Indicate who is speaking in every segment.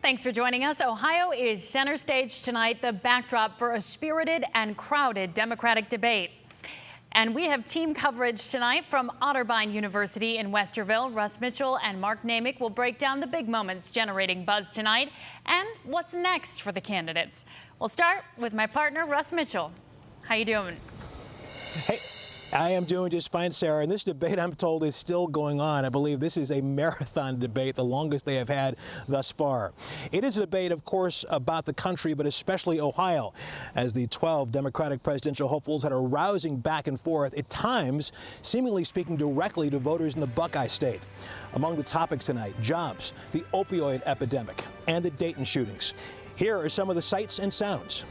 Speaker 1: Thanks for joining us. Ohio is center stage tonight, the backdrop for a spirited and crowded Democratic debate. And we have team coverage tonight from Otterbein University in Westerville. Russ Mitchell and Mark Namick will break down the big moments generating buzz tonight and what's next for the candidates. We'll start with my partner, Russ Mitchell. How you doing?
Speaker 2: Hey. I am doing just fine, Sarah, and this debate, I'm told, is still going on. I believe this is a marathon debate, the longest they have had thus far. It is a debate, of course, about the country, but especially Ohio, as the 12 Democratic presidential hopefuls had a rousing back and forth, at times seemingly speaking directly to voters in the Buckeye State. Among the topics tonight, jobs, the opioid epidemic, and the Dayton shootings. Here are some of the sights and sounds.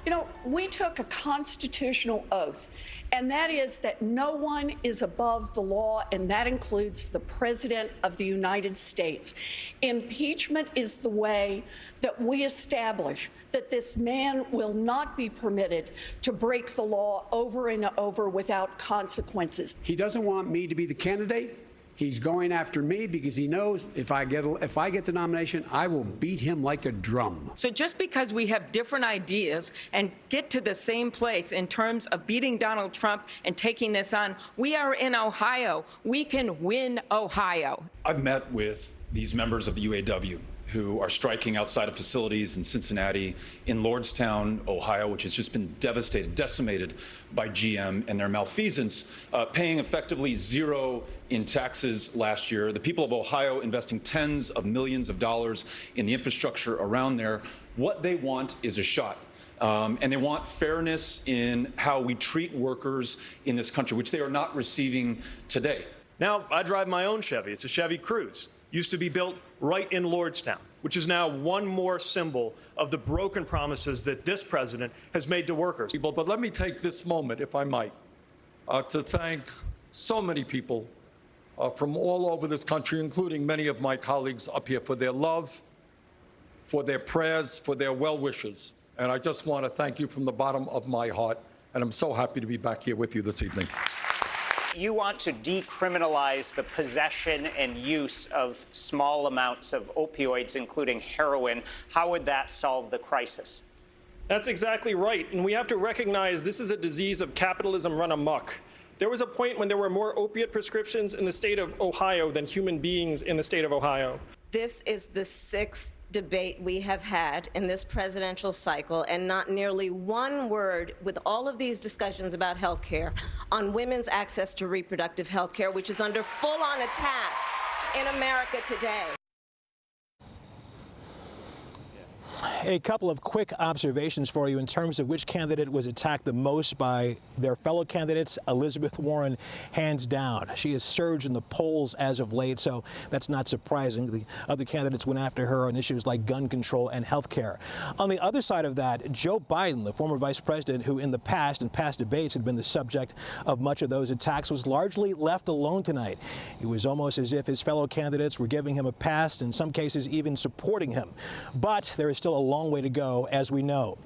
Speaker 3: You know, we took a constitutional oath, and that is that no one is above the law, and that includes the President of the United States. Impeachment is the way that we establish that this man will not be permitted to break the law over and over without consequences.
Speaker 4: He doesn't want me to be the candidate. He's going after me because he knows if I get the nomination, I will beat him like a drum.
Speaker 5: So just because we have different ideas and get to the same place in terms of beating Donald Trump and taking this on, we are in Ohio. We can win Ohio.
Speaker 6: I've met with these members of the UAW who are striking outside of facilities in Cincinnati, in Lordstown, Ohio, which has just been devastated, decimated by GM and their malfeasance, paying effectively zero in taxes last year. The people of Ohio investing tens of millions of dollars in the infrastructure around there. What they want is a shot. And they want fairness in how we treat workers in this country, which they are not receiving today.
Speaker 7: Now, I drive my own Chevy. It's a Chevy Cruze. Used to be built right in Lordstown, which is now one more symbol of the broken promises that this president has made to workers.
Speaker 8: But let me take this moment, if I might, to thank so many people from all over this country, including many of my colleagues up here, for their love, for their prayers, for their well wishes. And I just want to thank you from the bottom of my heart. And I'm so happy to be back here with you this evening.
Speaker 9: You want to decriminalize the possession and use of small amounts of opioids, including heroin. How would that solve the crisis?
Speaker 7: That's exactly right. And we have to recognize this is a disease of capitalism run amok. There was a point when there were more opiate prescriptions in the state of Ohio than human beings in the state of Ohio.
Speaker 10: This is the sixth debate we have had in this presidential cycle, and not nearly one word, with all of these discussions about health care, on women's access to reproductive health care, which is under full-on attack in America today.
Speaker 2: A couple of quick observations for you in terms of which candidate was attacked the most by their fellow candidates. Elizabeth Warren, hands down. She has surged in the polls as of late, so that's not surprising. The other candidates went after her on issues like gun control and health care. On the other side of that, Joe Biden, the former vice president, who in past debates had been the subject of much of those attacks, was largely left alone tonight. It was almost as if his fellow candidates were giving him a pass, in some cases even supporting him. But there is still a long way to go, as we know.